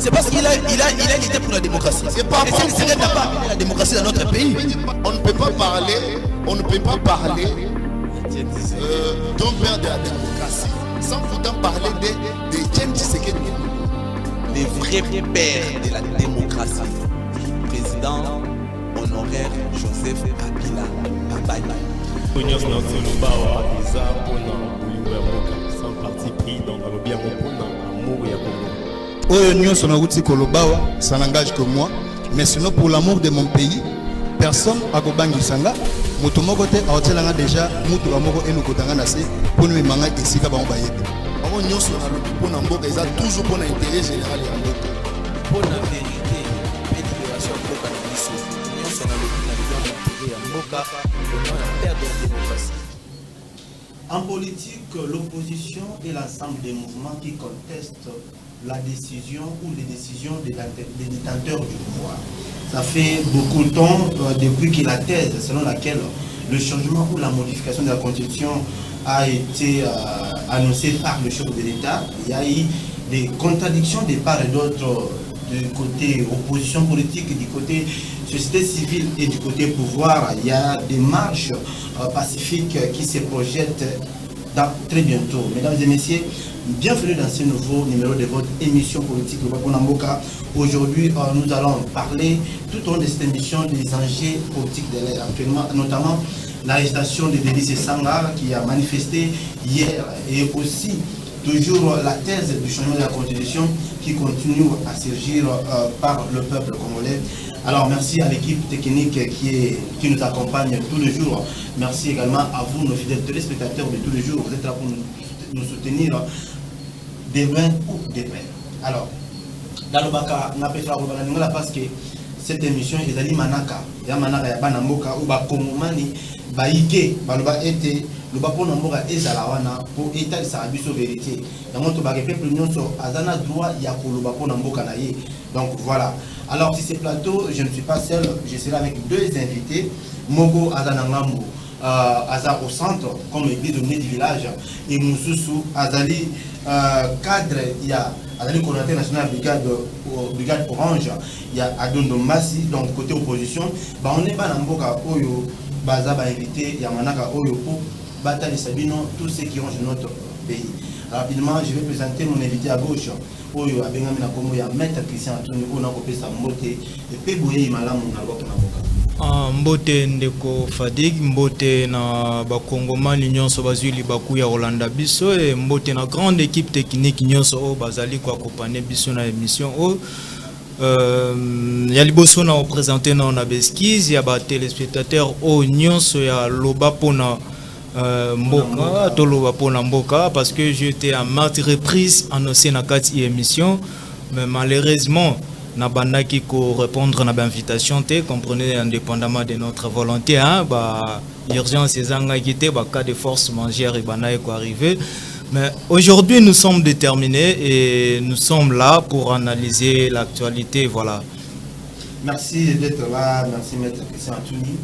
C'est parce qu'il a lutté pour la démocratie. C'est pas et s'il serait capable de la démocratie dans notre pays. On ne peut pas parler d'un père de la démocratie sans pourtant parler de James Tshisekedi. Les vrais pères de la démocratie. Président honoraire Joseph Kabila Bambali. Sans parti pris dans le bien amour et amour. Oyo nyonso na wuti kolobawa, ça n'engage que moi, mais sinon pour l'amour de mon pays, personne akobangi sanga. Moto moko te aotelanga déjà mutu amoko eno kotanga na se pour nous manga esika ba mbayebe. Bango nyonso na lobi pona mboka eza toujours pona intérêt général ya mboka. Pona vérité, libération mboka na biso. Nyonso na lobi na intérêt ya mboka, pour la perte de la démocratie. En politique, l'opposition est l'ensemble des mouvements qui contestent la décision ou les décisions des détenteurs du pouvoir. Ça fait beaucoup de temps depuis que la thèse selon laquelle le changement ou la modification de la Constitution a été annoncée par le chef de l'État, il y a eu des contradictions de part et d'autre du côté opposition politique, du côté société civile et du côté pouvoir. Il y a des marches pacifiques qui se projettent très bientôt. Mesdames et messieurs, bienvenue dans ce nouveau numéro de votre émission politique Mboka. Aujourd'hui, nous allons parler tout au long de cette émission des enjeux politiques de l'air actuellement, notamment l'arrestation de Denis Sanga qui a manifesté hier et aussi toujours la thèse du changement de la Constitution qui continue à surgir par le peuple congolais. Alors merci à l'équipe technique qui nous accompagne tous les jours. Merci également à vous, nos fidèles téléspectateurs de tous les jours. Vous êtes là pour nous soutenir de loin ou de près. Alors, dans le Baka, on a fait parce que cette émission est allée manaka. Il y a manaka ya banamboka ou bakongomani baike baloba été le bapo namboka ezalawana pour état de sa vérité. Dans mon tobac peuple nyonso azana droit ya koloba po namboka na ye. Donc voilà. Alors si ce plateau, je ne suis pas seul, je serai avec deux invités. Mogo Azanangambo, Azar au centre, comme église du village, et Moussoussou Azali, cadre, il y a Azali coordinateur national brigade orange, il y a Adondo Massi, donc côté opposition. Bah, on est pas dans Mboka Oyo, Baza va inviter Yamanaka Oyo pour Bataille Sabino, tous ceux qui rangent notre pays. Rapidement, je vais présenter mon invité à gauche. Oyo abengami na komo ya maître Christian Antoine ona kopesa mbote et boye malamu na lwa na boka. Mbote ndeko Fadig, mbote na bakongomani nyonso bazuli baku ya Rolanda biso et mbote na grande équipe technique nyonso o bazali ko accompagner biso na émission o ya liboso na présenter na on a beskiz ya ba téléspectateurs o nyonso ya loba pona Mboka, Toloba Pona Mboka, parce que j'étais à maintes reprises annoncé dans cette émission, mais malheureusement, n'a pas qui répondre à l'invitation, comprenez, indépendamment de notre volonté, hein, bah, l'urgence est en bah, cas de force majeure et banaï quoi arriver. Mais aujourd'hui, nous sommes déterminés et nous sommes là pour analyser l'actualité, voilà. Merci d'être là, merci Maître Christian Antouni.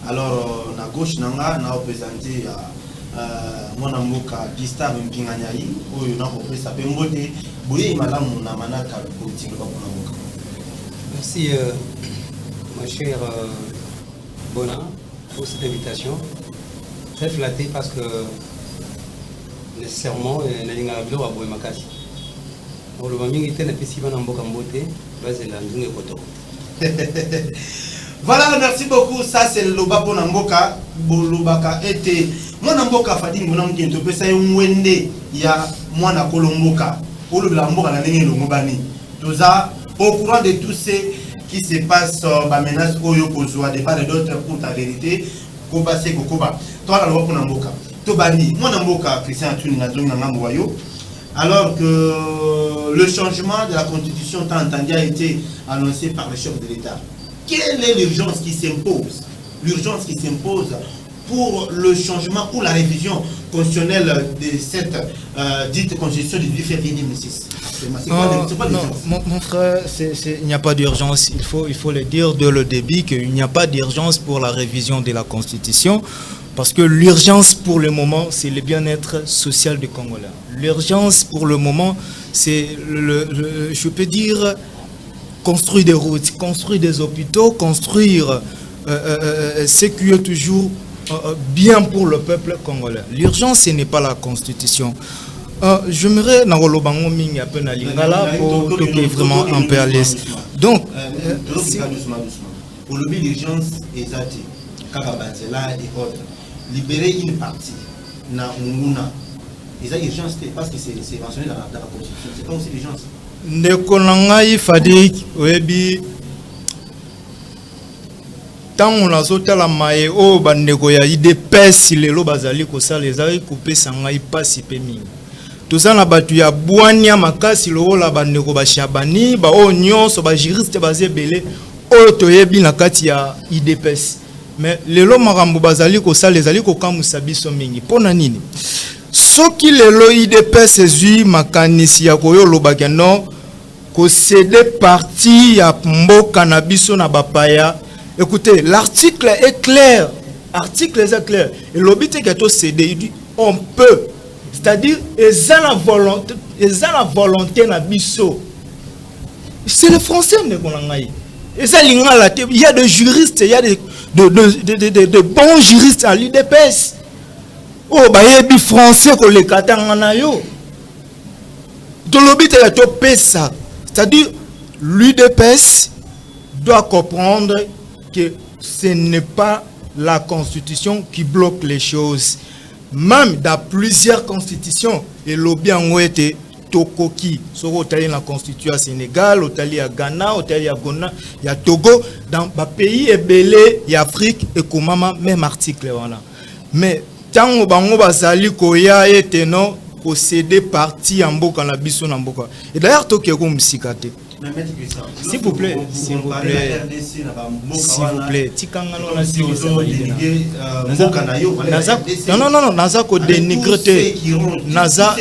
Alors, à gauche, on a représenté mon amoka Gustave Mpinganyai, où on a représenté Mbote, Bouye Malamu Namanaka, politique. Merci, ma chère Bona, pour cette invitation. Très flatté parce que nécessairement, on a vu à Bouye Makasi. On le voit bien, il était un festival en Mboka Mbote, basé là, nous sommes. Voilà, merci beaucoup. Ça, c'est le Lobapo Namboka. Bolobaka était. Moi, Namboka Fadi, mon nom qui est un peu ça, il y a moi, na Kolomboka. Pour le Lamboka, la ligne Lomobani. Tout ça, au courant de tout ce qui se passe, la menace, Oyo Kozwa, des part et d'autres pour ta vérité, Koba Se Kokoba. Toi, la Lobapo Namboka. Tobani, moi, Namboka, Christian Antouni, Nazong Nangamboyo. Alors que le changement de la Constitution, tant entendu, a été annoncé par le chef de l'État. Quelle est l'urgence qui s'impose? L'urgence qui s'impose pour le changement ou la révision constitutionnelle de cette dite Constitution du 8 février 2006. Mon frère, il n'y a pas d'urgence. Il faut le dire dès le début qu'il n'y a pas d'urgence pour la révision de la Constitution. Parce que l'urgence pour le moment, c'est le bien-être social des Congolais. L'urgence pour le moment, c'est, je peux dire, construire des routes, construire des hôpitaux, construire ce qui est toujours bien pour le peuple congolais. L'urgence, ce n'est pas la constitution. J'aimerais Narolobango Mingi un peu na lingala pour toquer vraiment un peu à l'aise. Donc, pour le but l'urgence exacte, Kakabatela et autres, libérer une partie, na Nguna, ils ont urgence parce que c'est mentionné dans la constitution. C'est pas aussi l'urgence. Nekonangai Fadik, Webi. Tant on a sauté la maille au bandeko ya IDPS lelo bazali ko ça les a coupé sangai pas si pemi. Tout ça na batu ya bwania makasi lo la bandeko ba Shabani ba o nyonso ba juriste basé belé o toyebi na kati ya IDPS. Mais lelo marambo bazali ko ça les ali ko kamusa biso mingi pona nini. Soki lelo IDPS ezui makanisi ya koyo lobaka non ko céder parti ya mboka na biso na bapaya. Écoutez, l'article est clair. L'article est clair. Et l'objet qui est cédé, il dit on peut. C'est-à-dire, ils ont la volonté na biso. C'est le français il y a des juristes, il y a de bons juristes à l'IDPS. Oh, bah, il y a des français qui les katanganayo. De l'objet qui est ça. C'est-à-dire, l'IDPS doit comprendre que ce n'est pas la constitution qui bloque les choses. Même dans plusieurs constitutions, et lobby en été Tokoki, sur l'Italie la constitution Sénégal, l'Italie à Ghana, l'Italie à Ghana, il y a Togo, dans le pays est belé, il y a Afrique, et comment même article voilà. Mais tant que bango bazali koya et non posséder partie en boka na biso na mboka. Et d'ailleurs Tokyo comme sikate. S'il vous plaît, s'il vous plaît, s'il vous plaît, non, Naza ko dénigrer, Naza,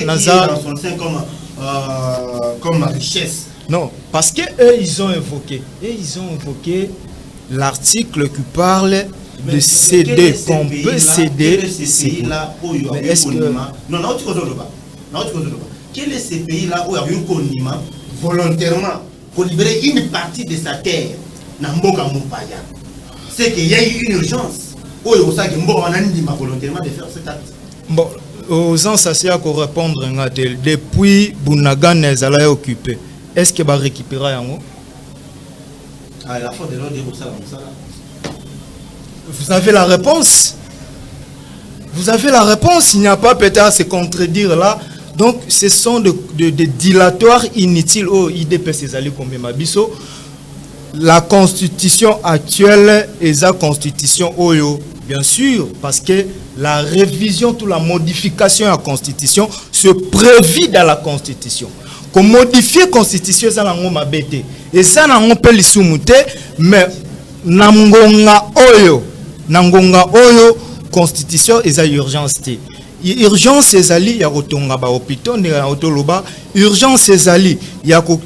comme richesse. Non, parce que eux ils ont évoqué l'article qui parle de céder, qu'on peut céder. Mais est-ce que non, quel est ce pays-là où il y a eu un volontairement pour libérer une partie de sa terre Namboka Mupaya? C'est qu'il y a eu une urgence. Où il y a eu volontairement de faire cet acte. Bon, aux gens, ça c'est à répondre. Depuis Bounagan, elle est occupée. Est-ce qu'elle va récupérer un mot? À la fois de l'ordre de ça. Vous avez la réponse. Vous avez la réponse. Il n'y a pas peut-être à se contredire là. Donc, ce sont des dilatoires inutiles au IDPS. La constitution actuelle est la constitution OYO, bien sûr, parce que la révision, toute la modification de la constitution se prévit dans la constitution. Comme modifier la constitution, ça n'a pas été. Et ça n'a pas été, mais Nangonga OYO, constitution, est à urgence. Urgence ezali ya kotonga ba hôpitaux ndeka otoloba urgence ezali ya ko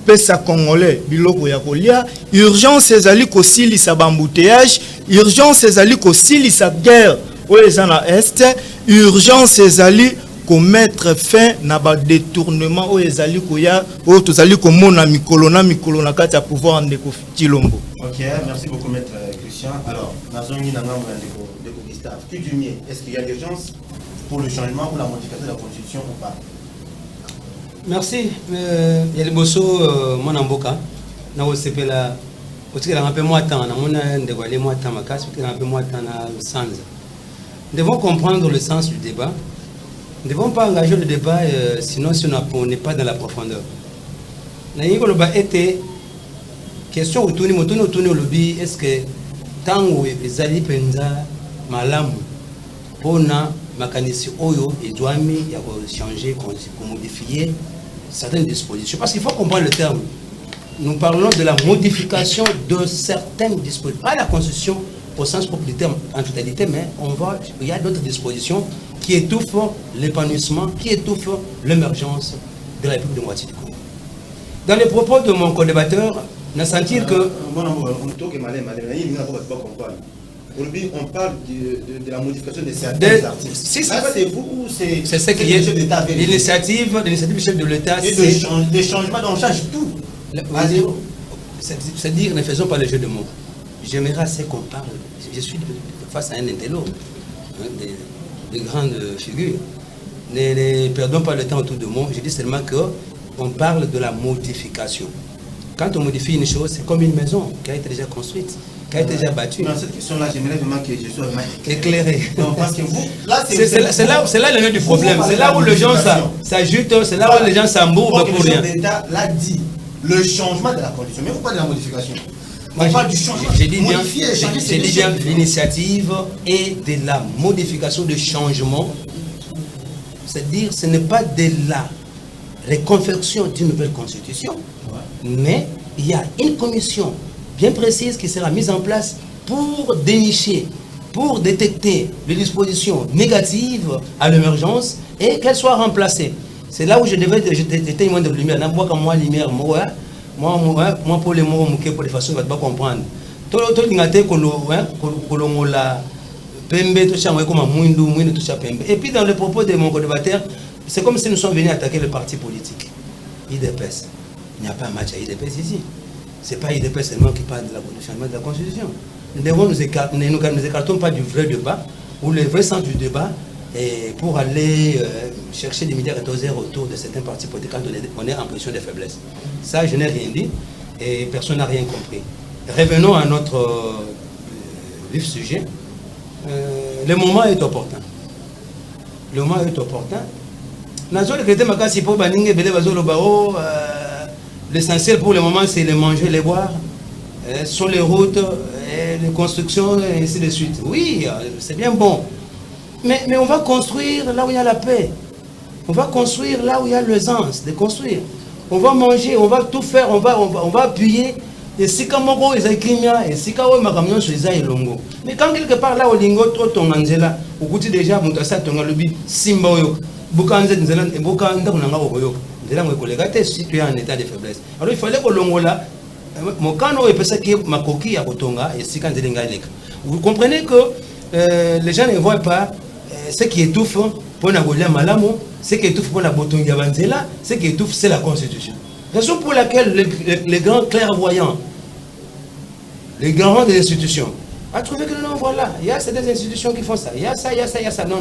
pesa congolais biloko ya kolia urgence ezali ko silisa bambouteillage urgence ezali ko silisa guerre oyo na est urgence ezali ko mettre fin na ba détournement oyo ezali ko ya oyo tozali ko mona mikolo na kati ya pouvoir ndeko Chilombo. OK, merci beaucoup maître Christian. Alors nazongi na ngambo ndeko Gustave, tu dis mieux, est-ce qu'il y a l'urgence pour le changement ou la modification de la constitution ou pas? Merci. Il y a le bosso mon amboka. Na OCP là. Parce qu'il a un peu moins de temps. On a dévoilé moins de temps ma casse. Il a un peu moins de temps na sens. Nous devons comprendre le sens du débat. Nous ne devons pas engager le débat sinon si on n'est pas dans la profondeur. Na yiko le ba était question autour au lobby. Est-ce que tant où les alliés penza malamu pona makanisi oyo et doit changer, modifier certaines dispositions. Parce qu'il faut comprendre le terme. Nous parlons de la modification de certaines dispositions. Pas la constitution au sens propre du terme en totalité, mais il y a d'autres dispositions qui étouffent l'épanouissement, qui étouffent l'émergence de la République démocratique du Congo. Dans les propos de mon co-débatteur, on a senti que... On parle de la modification de certains articles. Si c'est vous ou c'est ce qui est l'initiative du chef de l'État. Et des changements, on change tout. C'est-à-dire, ne faisons pas le jeu de mots. J'aimerais assez qu'on parle. Je suis face à un intello, hein, des grandes figures. Ne perdons pas le temps autour de moi. Je dis seulement qu'on parle de la modification. Quand on modifie une chose, c'est comme une maison qui a été déjà construite, qui a été déjà battue. Dans cette question-là, j'aimerais vraiment que je sois éclairé. Non, parce que vous, là, c'est là le nœud du problème. C'est là où les gens s'ajoutent, c'est là où les gens s'embourbent pour rien. L'État l'a dit, le changement de la condition. Mais vous parlez de la modification. Moi, on parle du changement. J'ai dit bien l'initiative et de la modification de changement. C'est-à-dire, ce n'est pas de la reconfection d'une nouvelle constitution, mais il y a une commission bien précise qui sera mise en place pour dénicher, pour détecter les dispositions négatives à l'émergence et qu'elles soient remplacées. C'est là où je devais jeter moins de lumière. Moi, lumière, moi pour les mots, pour les façons, je ne vais pas comprendre. Et puis dans le propos de mon co-débatteur, c'est comme si nous sommes venus attaquer le parti politique. IDPS. Il n'y a pas un match à IDPS ici. Ce n'est pas IDPS seulement qui parle de la changement de la Constitution. Nous devons nous écartons pas du vrai débat, ou le vrai sens du débat, et pour aller chercher des médias rétorsières autour de certains partis politiques quand on est en position de faiblesse. Ça, je n'ai rien dit, et personne n'a rien compris. Revenons à notre vif sujet. Le moment est opportun. Le moment est opportun. L'essentiel pour le moment, c'est les manger, les boire, sur les routes, les constructions, et ainsi de suite. Oui, c'est bien bon. Mais on va construire là où il y a la paix. On va construire là où il y a l'aisance de construire. On va manger, on va tout faire, on va appuyer. Et si comme on est Kimia, et si comme on est Longo. Mais quand quelque part là, au lingo, ton Angela, au goût déjà, mon tassat, ton alubi, Simbayo, Bukanze, et Bukanda, on a un si tu es en état de faiblesse. Alors il fallait que l'on là, mon cano est pensé que ma coquille à Kotonga et si quand vous comprenez que les gens ne voient pas ce qui étouffe pour la Golia Malamo, ce qui étouffe pour la Botonga Banzela, ce qui étouffe c'est la Constitution. Raison pour laquelle les grands clairvoyants, les grands des institutions, a trouvé que non, voilà, il y a certaines institutions qui font ça, il y a ça, il y a ça, il y a ça. Non.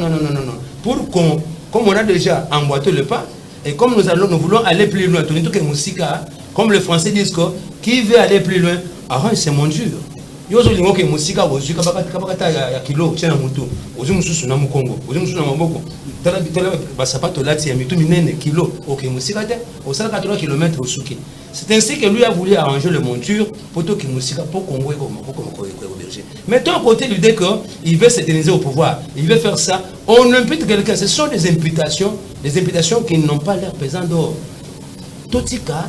Pour qu'on, comme on a déjà emboîté le pas, et comme nous voulons aller plus loin, comme les Français disent que qui veut aller plus loin, arrange c'est mon Dieu. Yo zo lingo ke musika bozu kabakata ya kilo tshena mutu ozu mususu na mukongo ozu mususu na maboko tala basapato lati ya mitu minene kilo ok musika te au 180 km au suki. C'est ainsi que lui a voulu arranger le monture pour tout que musika pour Congo et au berger. Mettons à côté l'idée qu'il veut s'éterniser au pouvoir, il veut faire ça, on impute quelqu'un, ce sont des imputations qui n'ont pas l'air pesant d'or. Tout cas,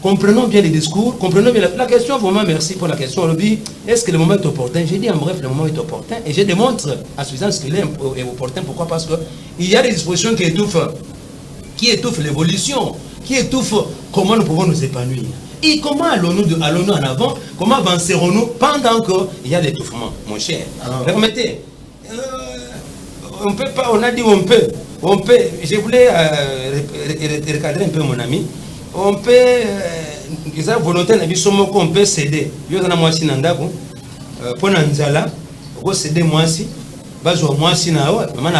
comprenons bien les discours, comprenons bien la question. Vraiment, merci pour la question. Est-ce que le moment est opportun? J'ai dit en bref, le moment est opportun et je démontre à suffisance qu'il est opportun. Pourquoi? Parce qu'il y a des dispositions qui étouffent l'évolution, qui étouffent comment nous pouvons nous épanouir. Et comment allons-nous en avant? Comment avancerons-nous pendant qu'il y a l'étouffement, mon cher? Permettez. On peut pas, on a dit on peut. Je voulais recadrer un peu mon ami. On peut, volonté on peut céder. Pour Nanzala, on céder moi si, moi si na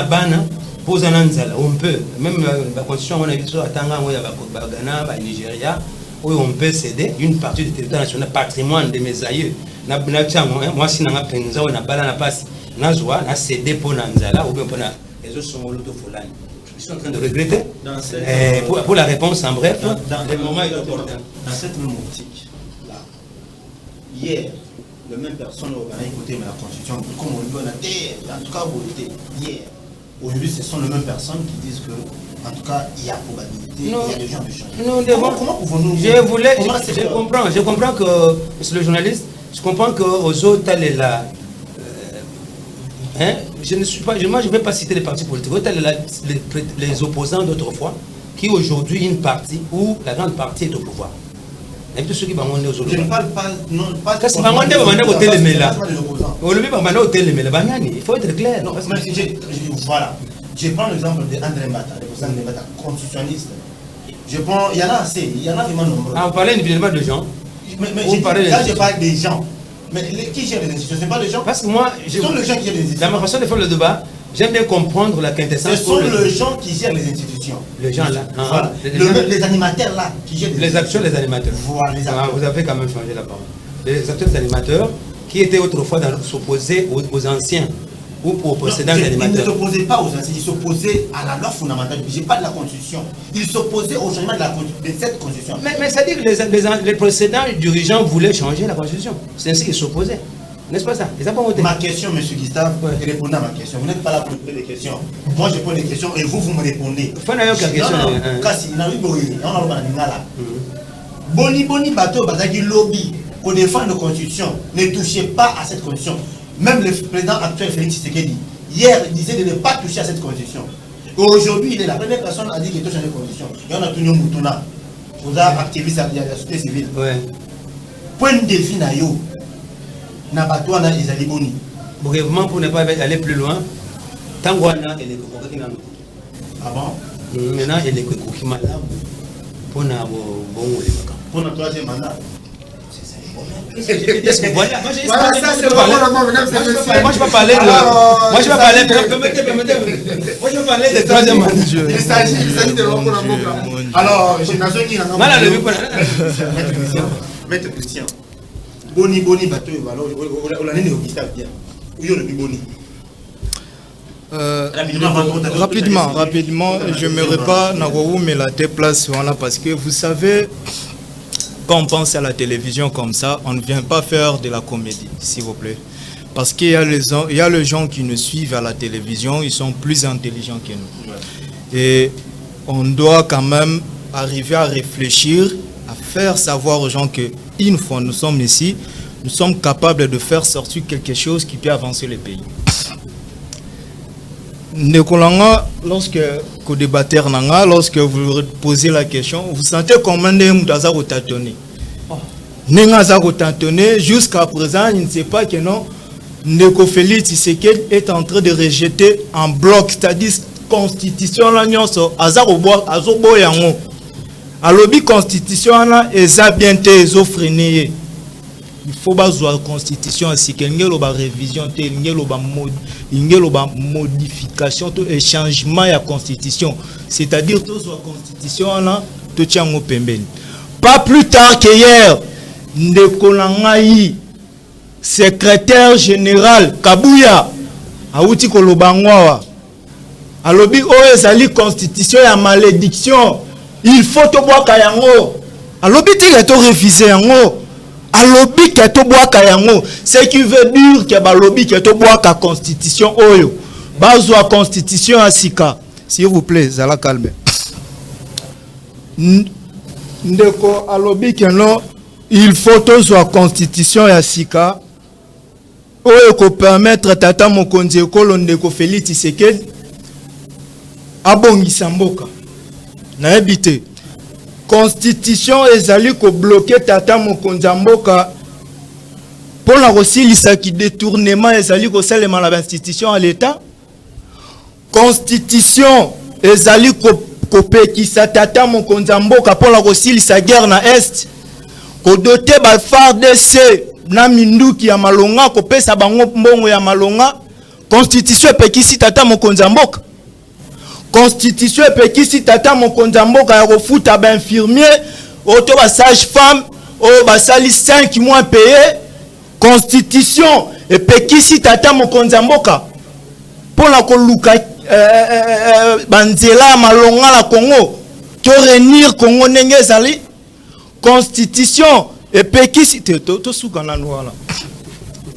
bana, pose Nanzala, on peut. Même la constitution, on a vu sur Tanga, Ghana, Nigeria, où on peut céder une partie du territoire national, patrimoine de mes aïeux. Moi si na penza, on a bala na passe, Nazwa, na cédé pour Nanzala, ou bien pour les autres sont l'autofolane. Je suis en train de regretter. Pour la réponse en bref, le moment est opportun. Dans cette même optique, là, hier, la même personne a écouté la Constitution, comme on lui a dit, en tout cas, hier. Aujourd'hui, ce sont les mêmes personnes qui disent que, en tout cas, il y a probabilité, il y a des gens de changer. Comment pouvons-nous... Je comprends que, monsieur le journaliste, je comprends qu'aux autres, elle est là. Je ne suis pas, moi je ne vais pas citer les partis politiques, les opposants d'autrefois, qui aujourd'hui une partie où la grande partie est au pouvoir. Et tous ceux qui vont aujourd'hui. Je ne parle pas, non, pas il faut être clair. Non, voilà. Je prends l'exemple d'André Mbata, le président André Mbata, constitutionniste. Je prends, il y en a assez, il y en a vraiment nombreux. On parlait individuellement de gens. Mais Vous parlez là, des je parle des gens. Mais qui gère les institutions? Ce n'est pas les gens. Parce que moi, Ce sont les gens qui gèrent les institutions. dans ma façon de faire le débat, j'aime bien comprendre la quintessence. Ce sont les gens qui gèrent les institutions. Les gens là. Voilà. Les animateurs là qui gèrent Les acteurs, les animateurs. Voilà, les acteurs. Vous avez quand même changé la parole. Les acteurs, les animateurs, qui étaient autrefois s'opposer aux anciens ou aux précédents Ils ne animateurs. s'opposaient pas aux anciens, ils s'opposaient à la loi fondamentale du budget, pas de la Constitution. Ils s'opposaient au changement de cette Constitution. Mais ça dit que les précédents dirigeants voulaient changer la Constitution. C'est ainsi qu'ils s'opposaient. N'est-ce pas ça? Ils n'ont pas voté. Ma question, M. Gustave, répondez à ma question. Vous n'êtes pas là pour poser des questions. Moi, je pose des questions et vous me répondez. Faut n'avoir qu'une question. Kasi, on a Boni bateau, bazaki lobby pour défendre la Constitution. Ne touchez pas à cette Constitution. Même le président actuel Félix Tshisekedi, hier, il disait de ne pas toucher à cette Constitution. Aujourd'hui, il est la première personne à dire qu'il touche à cette Constitution. Et on a tenu Moutouna. Vous avez activé la société civile. Ouais. Point de vue na yo. Na bateau na Isali Boni. Brièvement, pour ne pas aller plus loin, Tangwana et les Kokokina. Ah bon? Maintenant, il est Kokokima là. Pour na bon pour notre troisième mandat. Voilà, moi j'ai Voilà, ça c'est vraiment le moment, mesdames et messieurs. Moi je vais parler de. Moi je vais parler. Permettez. Moi je vais parler de troisième mandat. Il s'agit de l'homme pour la Alors, j'ai nation qui n'a pas. Voilà le but. Maître Christian. Boni bateau, alors on a né au Gustave bien. Où est le Boni? Rapidement, je ne me pas mais la déplace voilà, parce que vous savez, quand on pense à la télévision comme ça, on ne vient pas faire de la comédie, s'il vous plaît. Parce qu'il y a les gens qui nous suivent à la télévision, ils sont plus intelligents que nous. Et on doit quand même arriver à réfléchir, à faire savoir aux gens qu'une fois nous sommes ici, nous sommes capables de faire sortir quelque chose qui peut avancer le pays. Lorsque vous posez la question, vous sentez comment vous tâtonner. Jusqu'à présent, il ne sait pas que non, Ndeko Félix Tshisekedi est en train de rejeter en bloc, c'est-à-dire constitution la nyonso azarobo yango. Alobi constitution na eza bien te ezofrené. Il faut pas la constitution ainsi que ba révision te ba modification et changement ya constitution, c'est-à-dire toute la constitution là to tiango pembeni. Pas plus tard qu'hier, Ndeko Langai, secrétaire général Kabuya auti kolobangwa alobi o ezali constitution ya malédiction, il faut to boaka yango. Alobi ti to refuser yango. Alobi ke to boaka yango, ce qui veut dire que balobi ke to boaka constitution oyo bazwa constitution asika. S'il vous plaît, zala calme. Ndeko alobi ke non, il faut tozwa constitution ya sika oyo ko permettre tata mokonzi ekolo Ndeko Félix Tshisekedi abongisa mboka na ebité. Constitution ezali ko bloquer tata mokonzi mboka pour la kosilisa ki détournement ezali ko salema la institution à l'état. Constitution ezali ko pekisa tata mokonzi mboka pour la kosilisa guerre na est. Ko doter ba FARDC na minduki ya malonga ko pesa bango mbongo ya malonga. Constitution epekisi tata mokonzi mboka. Constitution epekisi tata mokonzi mboka ya kofuta ba infirmier, auto ba sage-femme, o ba sali 5 mois payé. Constitution epekisi tata mokonzi mboka pour la koluka banzela malonga la Congo, to réunir Congo ndenge ezali. Constitution epekisi to sukana noala.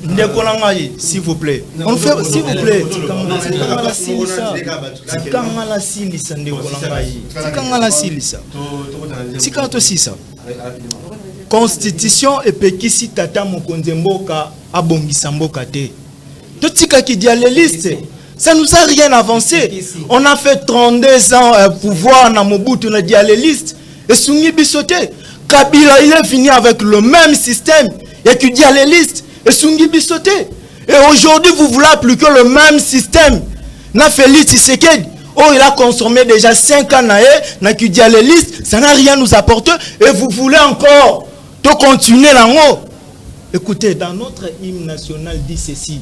Ndeko Langai, s'il vous plaît. On fait, s'il vous plaît. Tikangala silisa Ndeko Langai. Tikangala silisa. Tikato sisa. Constitution epekisi tata mokonzi mboka abongisa mboka te. Totika ki dialéliste. Ça nous a rien avancé. On a fait 32 ans pouvoir na Mobutu na dialéliste et Sungi Bisoté. Kabila il est fini avec le même système. Il y a que dialéliste et Sungi Bisoté. Et aujourd'hui, vous voulez appliquer le même système. Na Félix Tshisekedi, oh, il a consommé déjà 5 ans na que dialéliste, ça n'a rien nous apporté. Et vous voulez encore Tu continues là-haut. Écoutez, dans notre hymne national dit ceci.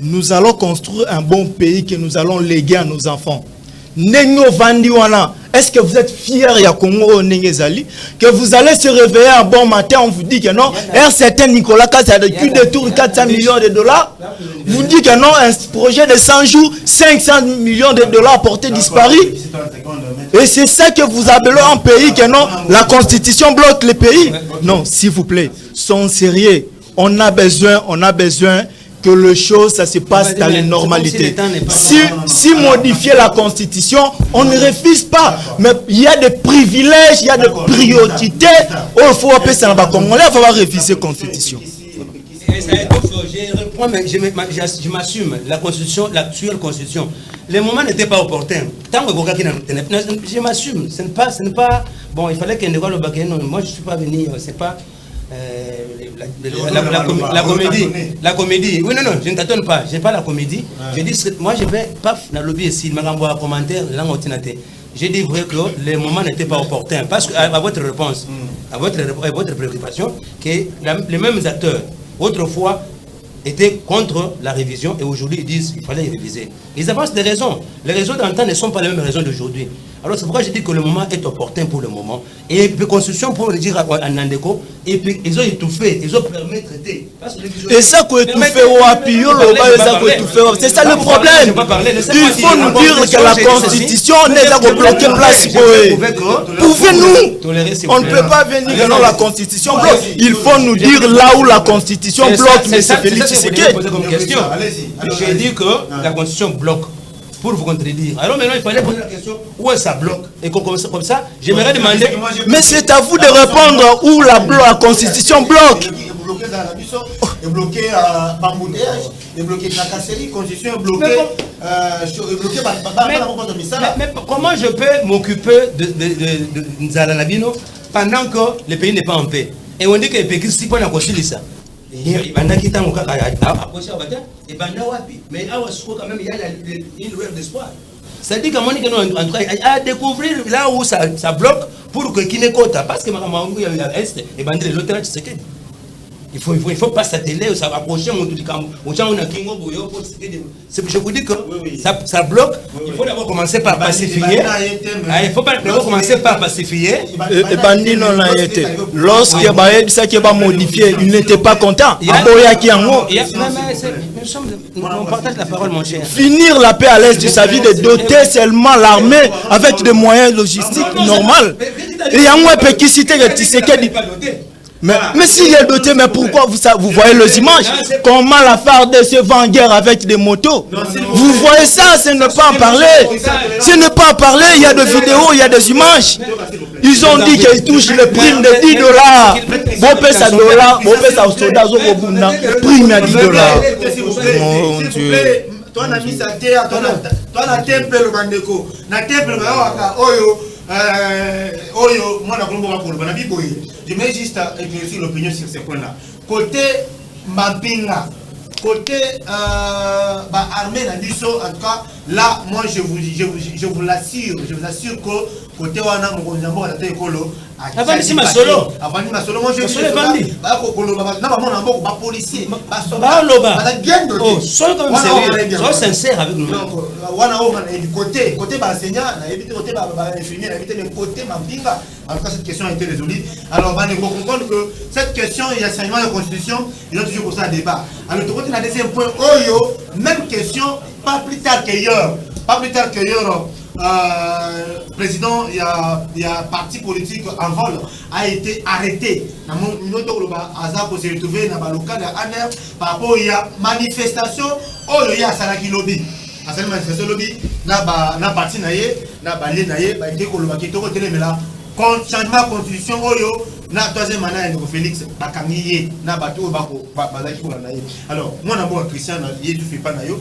Nous allons construire un bon pays que nous allons léguer à nos enfants. Est-ce que vous êtes fiers que vous allez se réveiller un bon matin, on vous dit que non, un certain Nicolas Kassa qui détourne 400 millions de dollars, vous dit que non, un projet de 100 jours, 500 millions de dollars porté disparu. Et c'est ça que vous appelez un pays que non, la constitution bloque le pays. Non, s'il vous plaît, soyons sérieux. On a besoin que les choses, ça se passe dans les normalités. Si modifier la constitution, on ne refuse pas. Mais il y a des privilèges, il y a des priorités. Il faut appeler ça dans le Congolais, il faut refuser la constitution. Je m'assume, la constitution, l'actuelle constitution, le moment n'était pas opportun. Tant que je m'assume, ce n'est pas, bon, il fallait qu'il y ait le bac. Moi je ne suis pas venu, c'est pas la comédie. Oui, non, je ne t'attends pas, je n'ai pas la comédie. Je dis, moi je vais, paf, dans le lobby ici, je m'envoie un commentaire, j'ai dit vrai que le moment n'était pas opportun. Parce qu'à votre réponse, à votre préoccupation, que les mêmes acteurs, autrefois, étaient contre la révision et aujourd'hui ils disent qu'il fallait réviser. Ils avancent des raisons. Les raisons d'antan ne sont pas les mêmes raisons d'aujourd'hui. Alors c'est pourquoi je dis que le moment est opportun pour le moment. Et puis constitution pour le dire à Nandeko, et puis ils ont étouffé, ils ont permis de traiter. Et ça qu'on étouffé au appuyo, c'est ça le problème. Il faut nous dire que la constitution n'est pas bloquée place. Pouvez-nous. On ne peut pas venir dans la constitution bloque. Il faut nous dire là où la constitution bloque. Mais c'est Félix Tshisekedi. J'ai dit que la constitution bloque. Pour vous contredire. Alors maintenant, il fallait poser la question où est ça bloque. Et comme ça, j'aimerais demander. Mais c'est à vous de répondre où la constitution bloque. Est bloqué à Bamboudeage, est bloqué Kakaseri, constitution est bloquée. Mais comment je peux m'occuper de Nzalanabino pendant que le pays n'est pas en paix? Et on dit que le pays est pas en paix. Mais il y a une lueur d'espoir. Ça dit qu'à découvrir là où ça bloque pour que qui ne compte. Parce que il faut pas s'atteler, ça va approcher mon du camp. Je vous dis que ça bloque. Il faut d'abord commencer par pacifier. Il faut d'abord commencer par pacifier. Et Bandi non l'a été. Lorsque ça qui va modifier, il n'était pas content. On partage la parole, mon cher. Finir la paix à l'est de sa vie, de doter seulement l'armée avec des moyens logistiques normaux. Et il y a un peu qui cite que Tshisekedi. Mais s'il est doté, mais pourquoi vous voyez les images? Comment la FARDC va en guerre avec des motos? Vous voyez ça, ce n'est pas en parler. Ce n'est pas en parler, il y a des vidéos, il y a des images. Ils ont dit qu'ils touchent le prime de 10 dollars. Bon, paye ça dollars, bon, paye ça aux soldats, prime à 10 dollars. Mon Dieu. Toi, on a mis sa terre, toi, on a tempé le bandeko. On a tempé le bandeko. Je mets juste à éclaircir l'opinion sur ces points-là. Côté Mampinga, côté armée Nabiso, en tout cas, là, moi je vous l'assure, que côté Wana Mokonjambo, la Tékolo, avant de ma solo, moi je suis policier, sois sincère avec nous. Côté enseignant, côté infirmier, côté Mampinga. En tout cas, cette question a été résolue. Alors, on va comprendre que cette question, il y a l'enseignement de la Constitution, il y a toujours pour ça un débat. Alors, de côté, le deuxième point, même question, pas plus tard qu'ailleurs. Président, il y a parti politique en vol, a été arrêté. Nous avons se retrouver dans le local de Aner par rapport à la manifestation, il y a Salaki Lobby. À cette manifestation lobby, na parti naie, na balé naie, ba été kolobaki to côté mais là, changement constitution oyo na troisième année de Félix bakangiye na bato bako bazaki pour naie. Alors, moi d'abord Christian yé du fait pas nayo.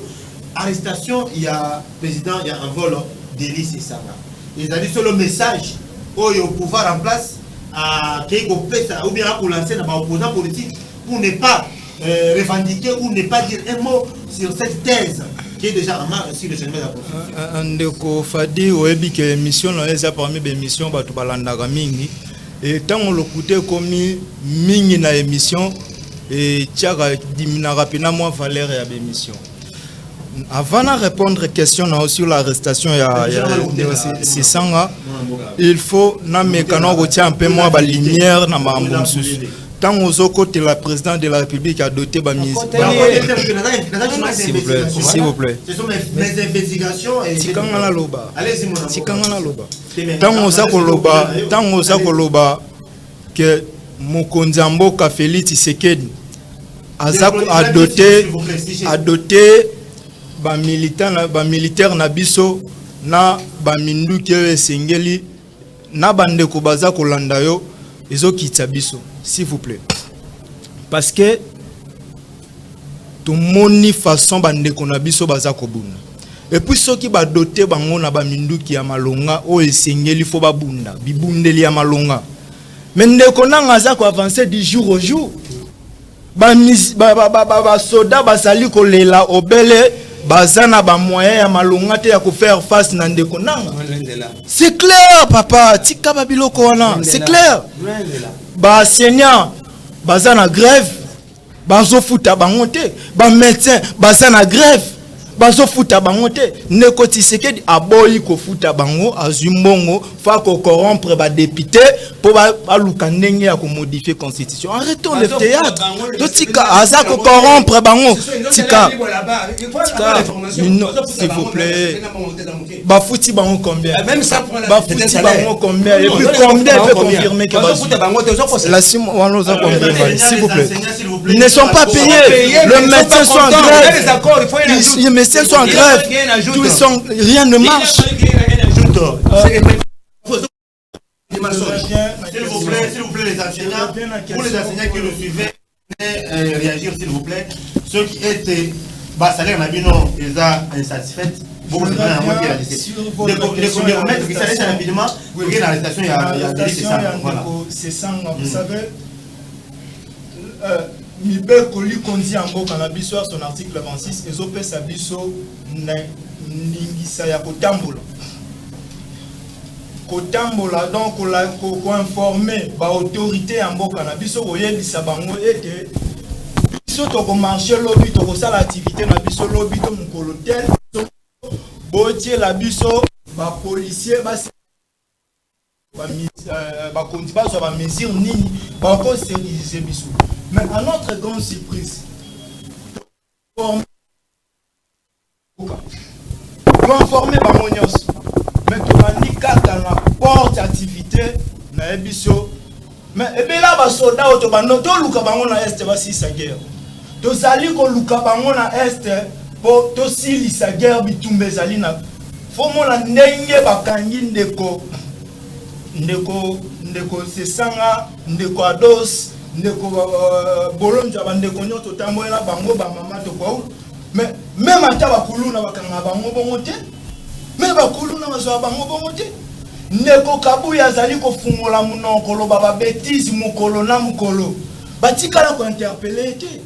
Arrestation, il y a président, il y a un vol d'Élise et Sanga. Ils ont dit sur le message oyo pouvoir en place à Keiko Pesa ou bien pour lancer dans opposant politique pour ne pas revendiquer ou ne pas dire un mot sur cette thèse qui est déjà en marche sur le changement de la Constitution. Ndeko Fadi oyebi que émission na eza parmi les émissions bato balandaka mingi et tant on l'écoutait comme mingi na émission et tiaga dimina rapidement moins valeur à l'émission. Avant de répondre question sur l'arrestation c'est ça, il faut na mécano retirer un peu moins la lumière na mambo msusu. Tant aux côtés la présidente de la République a doté ba mise. S'il vous plaît. Ce sont mes investigations et Tikangana loba. Allez-y mon amour. Tikangana loba. Tant aux akoloba que Mokonzi Mboka Félix Tshisekedi a doté ba militaire na biso na ba minduki esengeli na bandeko baza kolanda yo ezokitsa biso. S'il vous plaît. Parce que tout moni façon bande qu'on a biso baza kobunda. Et puis ceux qui ba doté bango na ba minduki ya malonga o esengeli fo ba bunda, bibundeli ya malonga. Mais ndeko nanga za ko avancer du jour au jour. Ba soda basali ko lela obele bazana ba moyen ya malonga te ya ko faire face na ndeko nanga. C'est clair papa, tika babiloko wana, c'est clair. Ba enseignant bazana grève bazo futa bangote ba médecin bazana grève bazo futa bangote Ndeko Tshisekedi aboyi ko futa bango azumbongo fa ko corrompre ba député pour ba luka ndenge ya ko modifier constitution. Arrêtons le théâtre. Tika aza ko corrompre bango tika s'il vous plaît ba futi bango combien même ça ba futi bango combien et puis combien peut confirmer que la s'il vous plaît ils ne sont pas payés, les médecins sont en grève, les médecins sont en grève, tous sont, rien ne marche. S'il vous plaît, les enseignants, pour les enseignants qui nous suivaient, réagir s'il vous plaît. Ceux qui étaient bas salaire, ils sont insatisfaits. Vous les remettre qui s'arrêtent rapidement, vous voyez l'arrestation, il y a c'est ça. Vous savez, Mibel Koli Kondi Mboka na biso son article 26 ezopesa biso na ningisa ya kotambola donc la ko informer ba autorité ya mboka na biso koyebisa bango ete biso to ko marcher lobby to ko sala activité na biso lobby to mukolo tel botie la biso ba policier ba kondi ba so ba mesure nini ba ko stériliser biso. Mais à notre grande surprise, pour informer Bamonios, mais tu as dit qu'à la porte activité, na ebiso, mais et bien là, les soldats au Tobano, tout le Cabangon à Est va si sa guerre. Tu sali ko le Cabangon à Est pour to si sa guerre bitumbe zalina. Faut mon la nenge bakangi ndeko c'est sanga ndeko ados. Ndeko bolonja bandeko nyoto tamboela bango ba mama to kwa mais même ata bakuluna bakanga bango bongote mais bakuluna bazo bango bongote ndeko kabuya azali ko fungola munoko lo baba bêtise mukolo na mukolo batikala ko interpeller te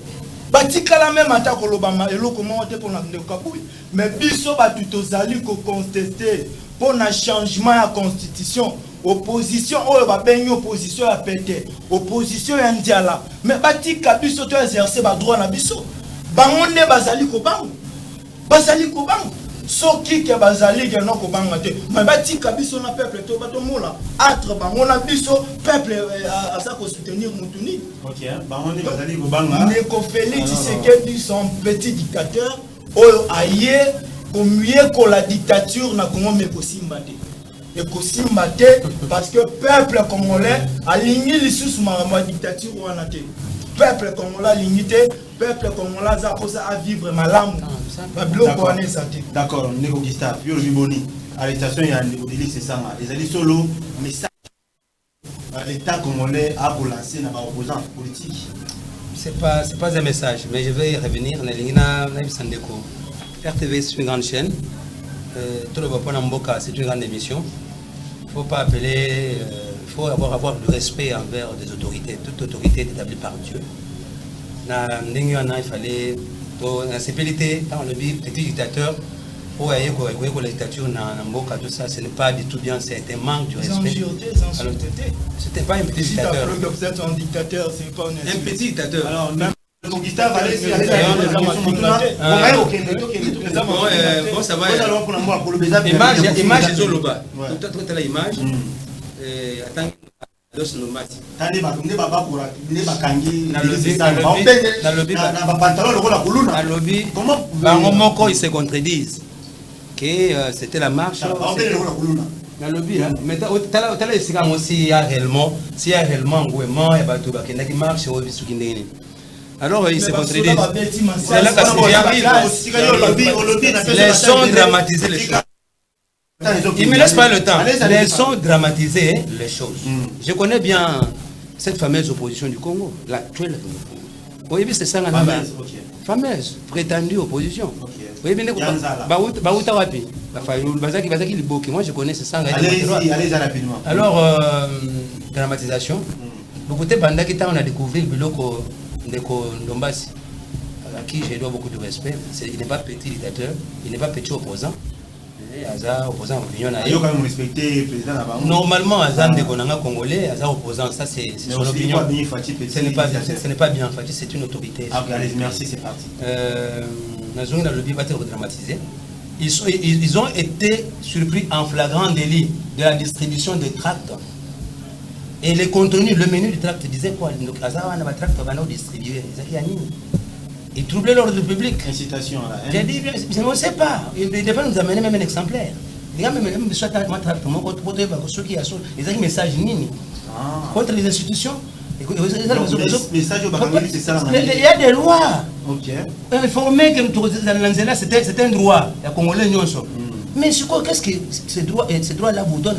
batikala même ata ko lo ba eloko monte pour na ndeko kabuya mais biso batu tozali ko contester pour na changement ya constitution. Opposition, oh, bah, ben, opposition à péter, opposition à Ndiala, mais bati kabiso to exercer ba droit na biso. Bangonde bazali ko bang. Bazali ko bang. So qui ke bazali ke no ko banga te. Mais bati kabiso na peuple to bato mola. Atre bangona biso peuple à ça ko soutenir mutuni. OK, bangonde bazali ko banga. Ndeko Félix Tshisekedi son petit dictateur, oh aye komuye ko la dictature na Congo me ko simbate. Et parce que le peuple congolais a ligné les sous ma dictature ou en athée. Peuple congolais a ligné, peuple congolais a posé à vivre malam. D'accord, Nego Gustave, Yo Riboni, arrestation et un délit, c'est ça. Les alliés solo, message l'État congolais a pour lancer dans opposants politiques. C'est pas un message, mais je vais y revenir. RTV, c'est une grande chaîne. Tout le monde c'est une grande émission. Il ne faut pas appeler, il faut avoir du respect envers des autorités. Toute autorité est établie par Dieu. Il fallait, la CPLT, quand on le dit, petit dictateur, Ouais, la dictature dans Mboka, tout ça, ce n'est pas du tout bien, c'est un manque de respect. C'était pas un petit dictateur. Vous êtes un dictateur, c'est pas un petit dictateur. Alors, même le conquistador, bon, ça va. Image, ils ont le bas. Tout à l'image. Attends. Ils se contredisent que c'était la marche. Mais s'il y a réellement qui marche, alors ils se contredisent. C'est là qu'ils sont dramatisés les choses. Il ne me laisse pas le temps. Laissons dramatiser les choses. Je connais bien cette fameuse opposition du Congo, l'actuelle. Oui, c'est ça, fameuse, prétendue opposition. Oui, bien, moi je connais ce sang. Allez-y rapidement. Alors, dramatisation. Beaucoup de pendant que on a découvert Biloko Ndombasi, à qui je dois beaucoup de respect. Il n'est pas petit dictateur, il n'est pas petit opposant. Opposant normalement Azam de Konanga congolais, opposant, ça c'est son opinion. Ce n'est pas bien Fati, c'est une autorité. Merci, c'est parti. Ils ont été surpris en flagrant délit de la distribution de tracts. Et le contenu, le menu du tract disait quoi? Ils troublaient l'ordre public. Incitation là. J'ai dit, je ne sais pas. Il devait nous amener même un exemplaire. Les gars, même soit un traitement contre ceux qui ont des messages contre les institutions. Il y a des lois. Informer que c'était un droit. Il y a Congolais. Mais qu'est-ce que ces droits-là vous donnent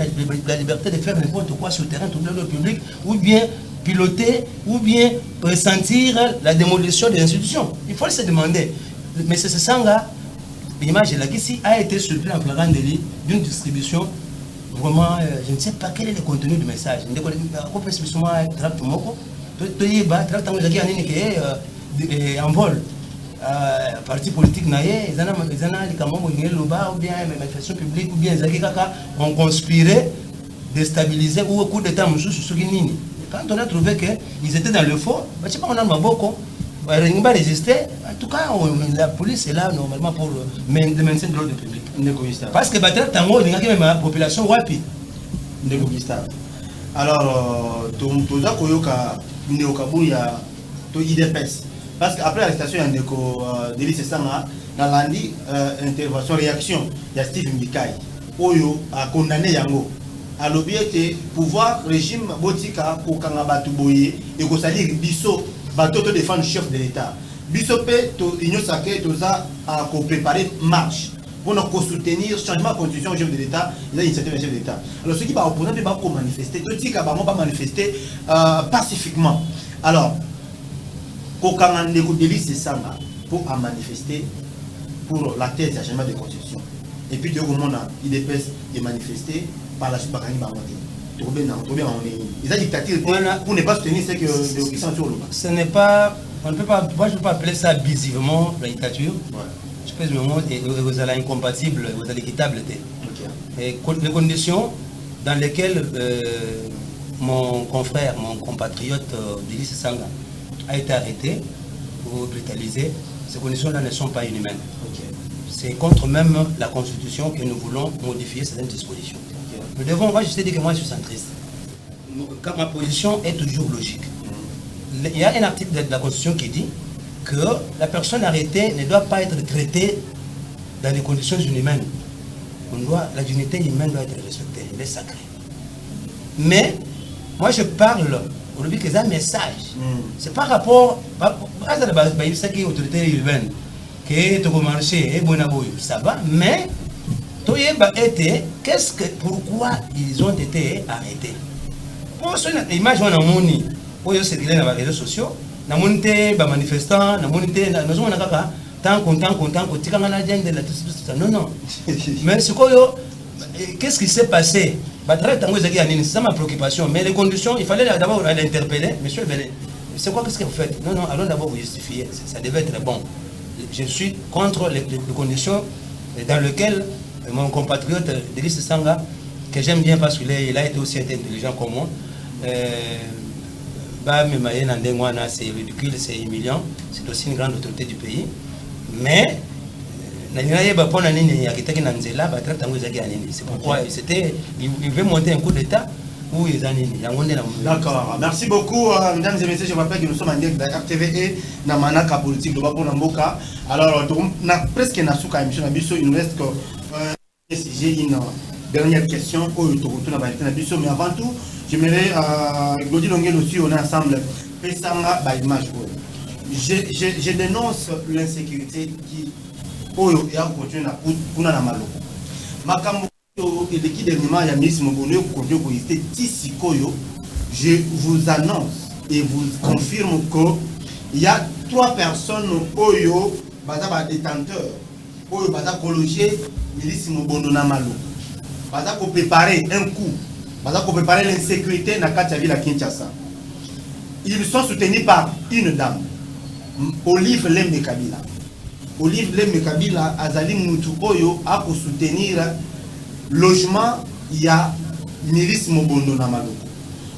la liberté de faire n'importe quoi sur le terrain, tout le public, ou bien piloter, ou bien pressentir la démolition des institutions. Il faut se demander. Mais c'est ce sang-là, l'image là qui a été surpris en flagrant délit d'une distribution. Vraiment, je ne sais pas quel est le contenu du message. Je ne sais pas en vol. Parti politique naïe, ils ont bien manifestation publique ou bien on conspirait déstabiliser ou au coup d'état quand on a trouvé qu'ils étaient dans le faux, on a beaucoup résister. En tout cas, la police est là normalement pour le maintien de l'ordre public. Parce que la population wapi. Alors, parce qu'après l'arrestation, il y a un délit, c'est ça, dans l'année, intervention, réaction, il y a Steve Mbikai, Oyo a condamné Yango. À l'objet pouvoir régime Botika pour Kangabatu Boye et que ça dit Bisso, bateau de défendre le chef de l'État. Bisso peut, l'Union sacrée, a préparé marche pour nous soutenir le changement de constitution au chef de l'État, il y a une initiative du chef de l'État. Alors ceux qui vont opposer, ils vont manifester, tout ce qui va manifester pacifiquement. Alors, pour c'est ça pour manifester pour la thèse du changement de constitution. Et puis, il dépêche de manifester par la suite. Ils ont dictature pour ne pas soutenir ce que les sur le bas. Ce n'est pas, on ne peut pas, moi je ne peux pas appeler ça abusivement la dictature. Je pense que vous allez incompatible, vous allez équitable. Et les conditions dans lesquelles mon confrère, mon compatriote Délice Sanga a été arrêté ou brutalisé, ces conditions-là ne sont pas inhumaines. C'est contre même la Constitution que nous voulons modifier certaines dispositions. Nous devons, moi je sais dire que moi je suis centriste. Ma position est toujours logique. Il y a un article de la Constitution qui dit que la personne arrêtée ne doit pas être traitée dans des conditions inhumaines. La dignité humaine doit être respectée, elle est sacrée. Mais moi je parle aujourd'hui que c'est un message. C'est par rapport à l'autorité urbaine que tu marché et ça va, mais pourquoi ils ont été arrêtés? Pour ce image on a moni, pour circuler dans les réseaux sociaux, na monté ba manifestants, na monté na nous on a kaka tant non. Mais ce qu'est-ce qui s'est passé? C'est ça ma préoccupation. Mais les conditions, il fallait d'abord l'interpeller. Monsieur Belé, c'est quoi qu'est-ce que vous faites? Non, allons d'abord vous justifier. Ça devait être bon. Je suis contre les conditions dans lequel mon compatriote Delis Sanga, que j'aime bien parce qu'il a été aussi intelligent comme moi, c'est ridicule, c'est humiliant, c'est aussi une grande autorité du pays. Mais c'est pourquoi il veut monter un coup d'État. D'accord, merci beaucoup, mesdames et messieurs. Je rappelle que nous sommes en direct de RTVE, dans Manaka Politique, alors, on a presque une émission, il nous reste que j'ai une dernière question, mais avant tout, j'aimerais, Glody Longel aussi, on est ensemble, je dénonce l'insécurité qui est en continu à Maloko. Je vous annonce et vous confirme qu'il y a 3 personnes oyo baza détenteurs oyo baza cologer milice Mobondo na Maloko. Baza ko préparer un coup, baza ko préparer l'insécurité na kati ya ville à Kinshasa. Ils sont soutenus par une dame, Olive Lembe Kabila. Olive Lembe Kabila azali mutu oyo a ko soutenir logement ya milice Mobondo na Maloko.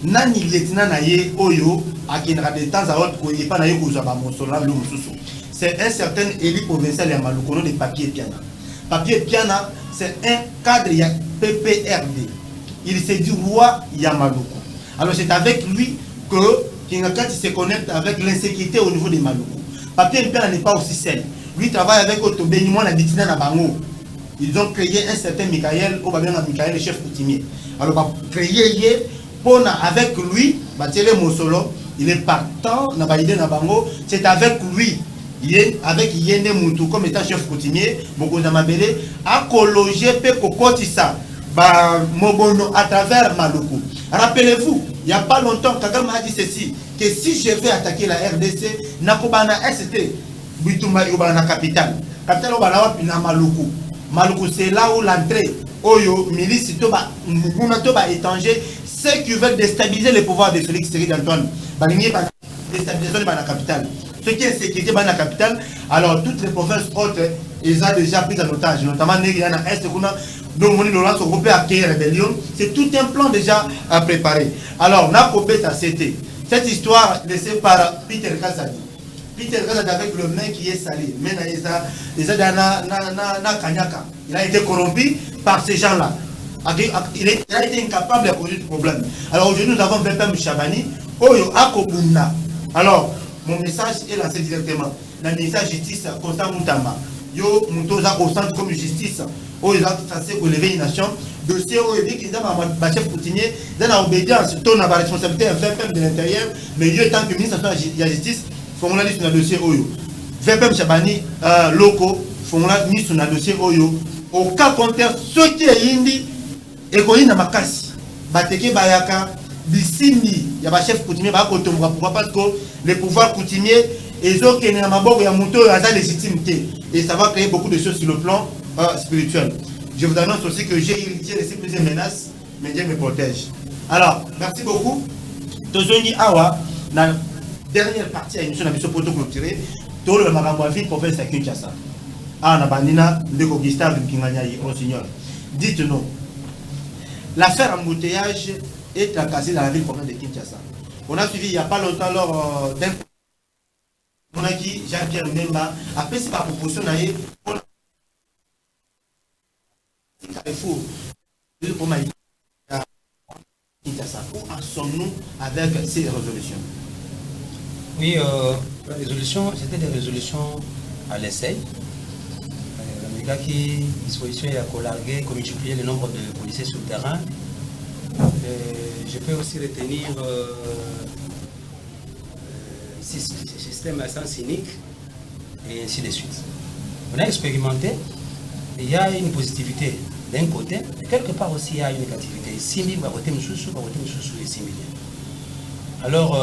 Nani lieutenant na ye oyo akinra de temps à autre ko yepa na ye ko zaba mosola lo mususu. C'est un certain élu provincial ya Maloko no de Papier Piana. Papier Piana, c'est un cadre ya PPRD. Il s'est dit roi ya Maloko. Alors c'est avec lui que Kingakati se connecte avec l'insécurité au niveau de Maloko. Papier Piana n'est pas aussi seul. Lui travaille avec Otobeni Mwana Bitina na Bango. Ils ont créé un certain Michael, Michael, le chef coutumier. Alors, on va créer avec lui, Mosolo, il est partant, c'est avec lui, avec Yende Moutou, comme étant chef coutumier, Mokozamabele, a cologé Pekokotissa, Mobono à travers Maloko. Rappelez-vous, il n'y a pas longtemps, Kagame a dit ceci, que si je vais attaquer la RDC, Nakobana ST, Bitumba Yobana capitale. Capitale Obana Pina Maloko. Maloko, c'est là où l'entrée, Oyo, milice, Toba, Toba étranger, ceux qui veulent déstabiliser le pouvoir de Félix Tshisekedi Antoine. Déstabilisation de la capitale. Ce qui est sécurité dans la capitale, alors toutes les provinces autres, ils ont déjà pris en otage, notamment Négriana Est, donc Laurence Européen a créé la rébellion. C'est tout un plan déjà à préparer. Alors, Nakobeta, c'était cette histoire laissée par Peter Kazadi. Peter Kazadi avec le main qui est salé. Il a été corrompu par ces gens-là. Il a été incapable de poser de problème. Alors aujourd'hui, nous avons Vepem Chabani, Oyo Akobunda. Alors, mon message est lancé directement. Le ministère de la Justice, Constant Moutamba. Yo, Moutoza, au centre comme justice. Oyo, censé relever une nation. Dossier, Oyo, dit qu'ils ont un chef coutumier, dans l'obédience, ton a la responsabilité, un Vepem de l'intérieur, mais il tant que ministre de la Justice, font la liste sur le dossier Oyo. Vepem Chabani, locaux, font la liste sur le dossier Oyo. Au cas contraire, ce qui est indi, et qu'on y a ma casse, Bateke Bayaka, Bissimi, il y a un chef coutumier, pourquoi parce que les pouvoirs coutumiers, et autres qui sont en légitimité. Et ça va créer beaucoup de choses sur le plan spirituel. Je vous annonce aussi que j'ai laissé plusieurs menaces, mais Dieu me protège. Alors, merci beaucoup. Tozongi Awa, dans la dernière partie de l'émission, on a vu ce poteau clôturé, tout le Maramouavi, province de Kinshasa. Ah, Nabanina, le Gustave Kinganyaï, Rossignol. Dites-nous. L'affaire embouteillage est tracassée dans la ville province de Kinshasa. On a suivi il n'y a pas longtemps lors d'un on a dit Jean-Pierre Mbemba a fait sa proposition pour Carrefour. Kinshasa. Où en sommes-nous avec ces résolutions? Oui, la résolution, c'était des résolutions à l'essai. Qui disposition à colarguer, comme multiplier le nombre de policiers sur le terrain. Je peux aussi retenir système à sens cynique et ainsi de suite. On a expérimenté, il y a une positivité d'un côté, et quelque part aussi il y a une négativité. 6 000 va voter Moussoussou, les 6 millions. Alors,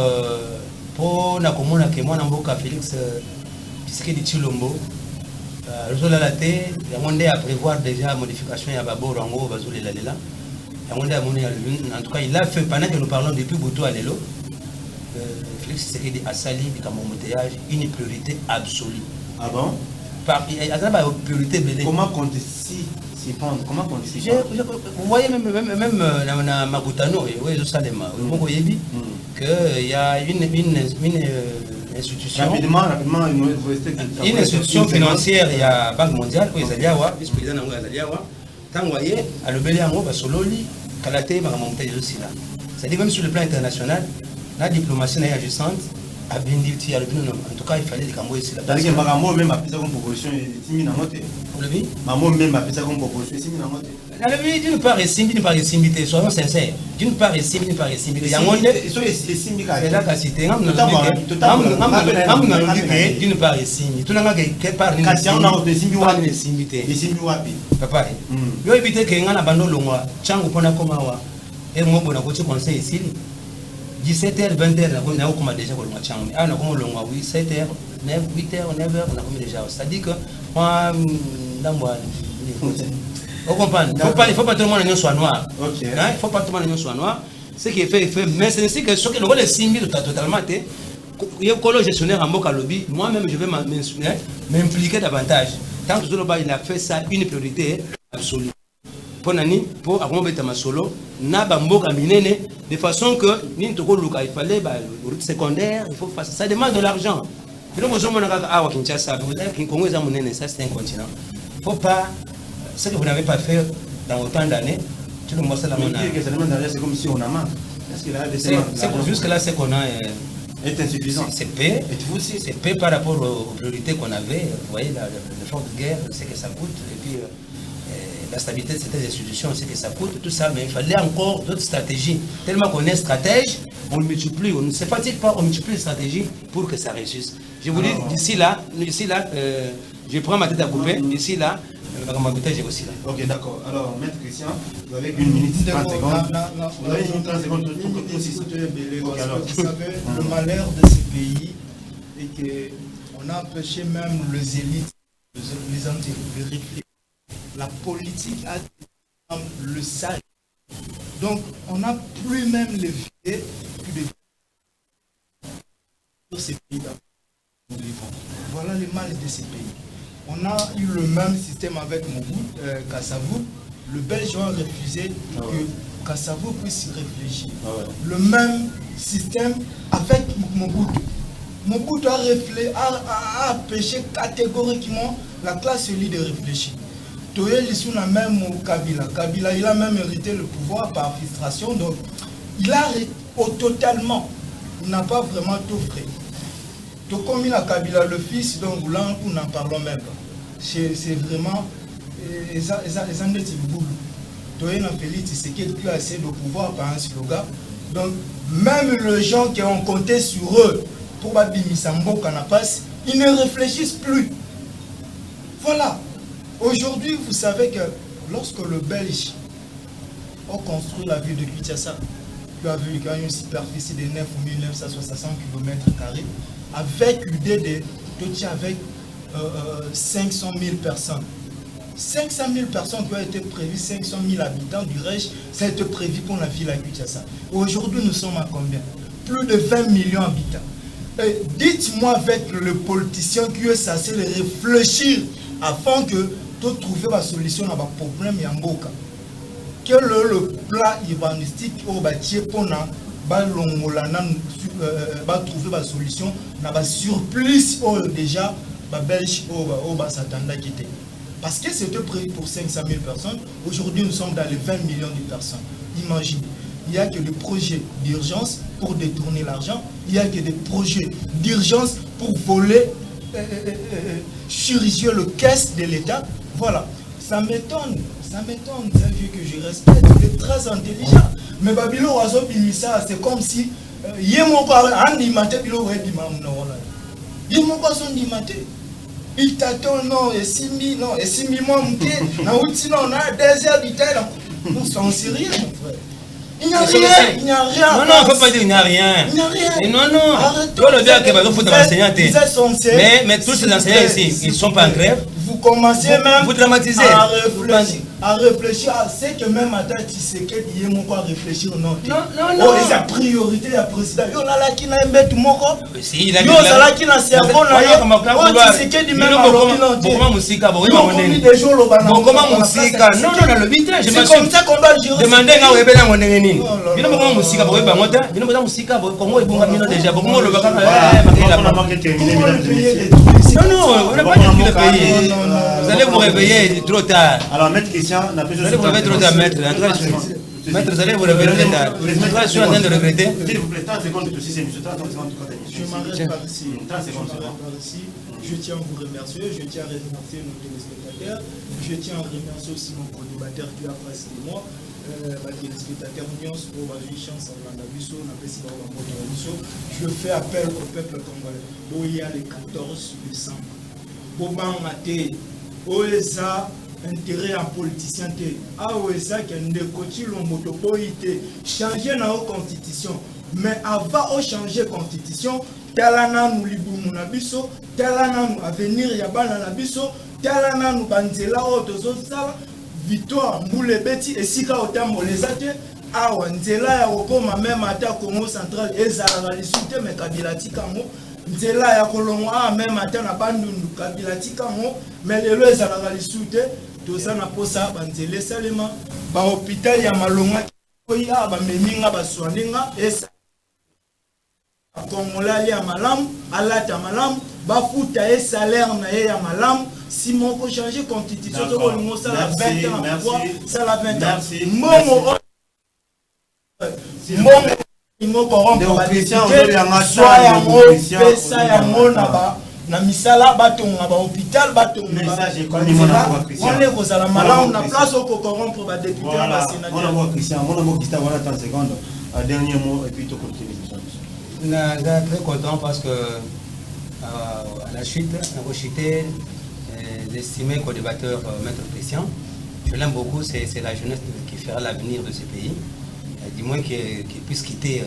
pour Nakomona, que moi, Namboka Félix, puisque dit Chilombo, il y a à prévoir déjà la modification de Babo Rango, Bazoul et Lalela. En tout cas, il a fait, pendant que nous parlons depuis Boutou à Lelo, Félix Tshisekedi a sali du embouteillage une priorité absolue. Ah bon? Comment compter s'y prendre? Comment compter s'y prendre? Vous voyez même dans Magutano, qu'il y a une institution. Rapidement, une institution financière, il y a Banque mondiale, vice-président de Zaliawa. Tant vous voyez, à l'Obéliango, Sololi, Kalaté, Magamonté, aussi là. C'est-à-dire, même sur le plan international, la diplomatie n'est agissante. En tout cas, il fallait des Cambodges ici. C'est-à-dire que Maman même a fait ça comme proposition et Simi n'a moté. Vous le dites? Maman même a fait ça comme proposition et Simi n'a moté. D'une part, d'une part, soyons sincères. D'une part, d'une part, c'est là qu'à citer. D'une part, tout le monde qui parle de papa, yo éviter que ngana bando longwa changu pona komawa et mo bona ko conseil ici 17h 20h na ko ma déjà ko longwa changu na ko longwa 7h 8h 9h on a comme déjà c'est-à-dire que moi ndamwa on comprend il faut pas tout le monde soit noir. OK. Il faut pas tout le monde soit noir. Ce qui est fait mais c'est ainsi que ce que le simbi totalement il y a un gestionnaire en Boka Lobby, moi-même je vais m'impliquer davantage. Tant que Zoloba il a fait ça une priorité absolue. Pour Nani, pour accompagner ma solo, n'a pas Mboka Minene, de façon que il fallait route secondaire, il faut faire ça demande de l'argent. Ça c'est un continent. Il ne faut pas, ce que vous n'avez pas fait dans autant d'années, tu le montres là. C'est comme si on a marre. Jusque-là, c'est qu'on a. Est insuffisant. C'est paix. C'est paix par rapport aux priorités qu'on avait. Vous voyez, le front de guerre, c'est que ça coûte. Et puis, la stabilité de ces institutions, c'est que ça coûte. Tout ça, mais il fallait encore d'autres stratégies. Tellement qu'on est stratège, on le multiplie. On ne se fatigue pas, on multiplie les stratégies pour que ça réussisse. Je vous dis, d'ici là, je prends ma tête à couper. D'ici là, j'ai aussi là. Ok, d'accord. Alors, Maître Christian, vous avez 1 minute 30 secondes. Vous avez 1 minute 30 secondes pour vous savez, le malheur de ce pays est qu'on a empêché même les élites, les anti de réfléchir. La politique a le sage. Donc, on n'a plus même les vies sur ces pays-là. Voilà le mal de ces pays. On a eu le même système avec Mobutu, Kassavou. Le Belge a refusé que Kassavou puisse réfléchir. Le même système avec Mobutu. Mobutu a empêché catégoriquement la classe élite de réfléchir. Toye Lissouna même au Kabila. Kabila, il a même hérité le pouvoir par frustration. Donc, il a totalement, il n'a pas vraiment tout fait. Donc, comme il a Kabila, le fils, donc là, nous n'en parlons même pas. C'est vraiment, ils ont des boules. Toye Félix, c'est qu'il a assez de pouvoir par un slogan. Donc, même les gens qui ont compté sur eux pour Babimisambo Kanapas, ils ne réfléchissent plus. Voilà. Aujourd'hui, vous savez que lorsque le Belge a construit la ville de Kinshasa, qui a vu qu'il y a une superficie de 9 960 km², avec l'idée de Totia avec 500 000 personnes. 500 000 personnes qui ont été prévues, 500 000 habitants du Reich, ça a été prévu pour la ville à Kinshasa. Aujourd'hui, nous sommes à combien? Plus de 20 millions d'habitants. Dites-moi avec le politicien qui est censé réfléchir afin que tu trouves la solution à un problème Yamboka. Quel est le plan urbanistique au bâti pour trouver la solution à un surplus déjà Belge au Basatanda qui était. Parce que c'était prévu pour 500 000 personnes. Aujourd'hui, nous sommes dans les 20 millions de personnes. Imaginez. Il n'y a que des projets d'urgence pour détourner l'argent. Il n'y a que des projets d'urgence pour voler, chirurgier le caisse de l'État. Voilà. Ça m'étonne. Ça m'étonne. C'est un vieux que je respecte. Il est très intelligent. Mais Babilo Wazo Bimisa, c'est comme si il t'attend, non, et 6 000, non, et 6 000 mois, on a 2 heures du temps. Non, c'est en sérieux, mon frère. Il n'y a rien, il n'y a rien. Non, non, il ne faut pas dire qu'il n'y a rien. Il n'y a rien. Et non, non. Toi, le bien qu'il faut mais tous ces enseignants ici, ils ne sont pas en grève. Vous commencez même vous dramatisez. à réfléchir. à réfléchir à ce que même à date Tshisekedi yé moko à réfléchir non. Non. Oh, et sa priorité la président. Yo là qui n'a mbet moko. Si il a dit yo ça là qui n'a cerveau na yo. Oh Tshisekedi même à l'opinion. Comment musika bo combien de jours le banana. Comment musika non le bitre je c'est comme ça qu'on doit gérer. Demandez nga webe na ngone nini. Bino comment musika bo ba ngota. Bino ba musika bo Congo et bonga mino déjà. Comment le baka non, on n'a pas dit le pays. Vous allez vous réveiller trop tard. Alors, maître Christian, on a plus de vous allez vous réveiller trop tard, maître. Maître, vous allez vous réveiller trop tard. Je suis en train de regretter. S'il vous plaît, 30 secondes de ceci, monsieur. 30 secondes de côté. Je m'arrête par ici. 30 secondes. Je tiens à vous remercier. Je tiens à remercier nos téléspectateurs. Je tiens à remercier aussi mon co-débatteur qui a face de moi. Téléspectateurs, je fais appel au peuple congolais. Il y a le 14 décembre. Boban Maté, Oesa, intérêt en politicien, Oesa qui est un côté l'homotopoïté, changer la constitution. Mais avant de changer la constitution, talana nous libumuna biso, talana nous avenir yabana na biso, talana nous banzela otozosala. Victoire Moulebeti et Sika Otam Olezate awa nzela ya kokoma même ata Congo central ezala lisute mais Kabila tikango nzela ya kolongwa même ata na bandundu Kabila tikango mais lelo ezala lisute toza na posa banzela salema ba hôpital ya malonga koya ba meminga ba soininga esa Kongola ya malam alata malam ba futa e salaire na ya malam. Si mon peut changer la constitution, ça la 20 ans, ça la 20 ans. Na misala batonga ba hôpital batonga message ko ni mona kwa Christian on est ko sala malamu na place au corrompre ba député ba sénateur on a voir Christian on a voir Christian voilà 30 secondes dernier mot et puis tu continues na très content parce que à la chute on a chuté l'estimé co-débatteur Maître Christian. Je l'aime beaucoup, c'est la jeunesse qui fera l'avenir de ce pays. Du moins qu'il puisse quitter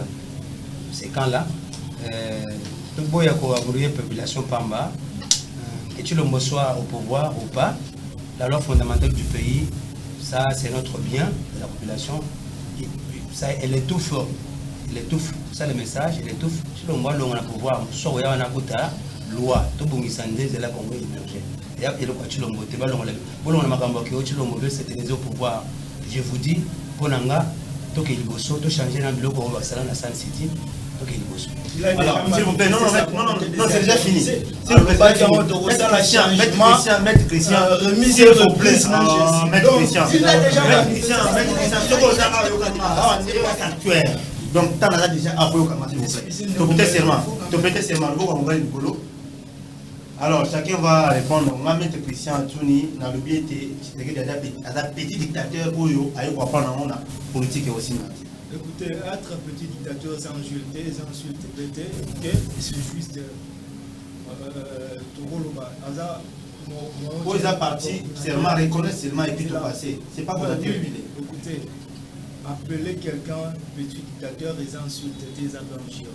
ces camps-là. Tout beau y a la population Pamba, que tu le soit au pouvoir ou pas, la loi fondamentale du pays, ça c'est notre bien, la population. Ça, elle étouffe. Elle étouffe. Ça le message, elle étouffe. Si l'on voit l'on a pouvoir, soit on a la loi, tout le monde c'est la Congo émergée. Je vous dis, pour Nanga, tout changer dans le bloc au San City. Alors, s'il vous plaît, non, c'est déjà fini. S'il vous plaît, Maître Christian, s'il vous plaît, Maître Christian, donc, tu as déjà avoué au alors, chacun va répondre. On va mettre Christian Touni dans le biais de petit dictateur où il y a la politique aussi. Écoutez, être petit dictateur sans insulter, c'est juste pour les partis, seulement reconnaître seulement et puis tout passer. C'est pas pour la télé. Écoutez, appeler quelqu'un petit dictateur et insulter des aventures.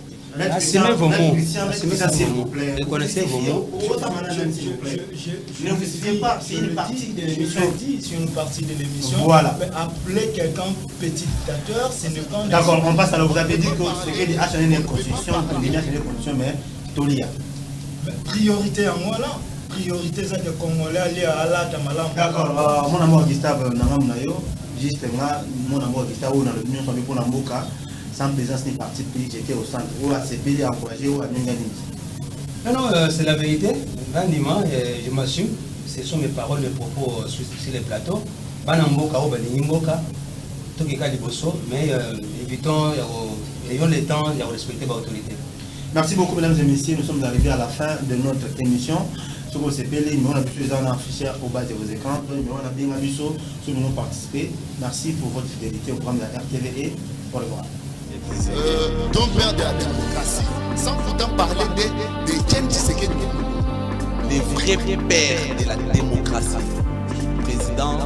Assumez vos mots. S'il vous plaît. Reconnaissez vos mots. Ne vous souvenez pas, c'est une partie de l'émission. C'est une partie de l'émission. Voilà. Appeler quelqu'un petit dictateur, c'est ne pas. D'accord, on passe à vous avez dit que c'est a changé une constitution, il y a changé une constitution, mais Tolia. Priorité en moi là. Priorité ça de Congolais aller à la Tamalam. D'accord, mon amour Gustave Nangamunayo, justement, mon amour Gustave, on a l'opinion sur pour Namboka. Sans présence ni parti pris, j'étais au centre. Ou à CPD encouragé ou à Ningani. Non, c'est la vérité. Vraiment, je m'assume. Ce sont mes paroles, mes propos sur les plateaux. Banamboka ou Banimboka, tout qui est Kaliboso, mais évitons, ayons le temps de respecter l'autorité. Merci beaucoup, mesdames et messieurs. Nous sommes arrivés à la fin de notre émission. Sur vos CPL, nous avons pu afficher au bas de vos écrans. Nous avons bien amusé, nous avons participé. Merci pour votre fidélité au programme de la RTV et au revoir. Ton père de la démocratie, sans pourtant parler de James Tshisekedi. Les vrais pères de la démocratie. Président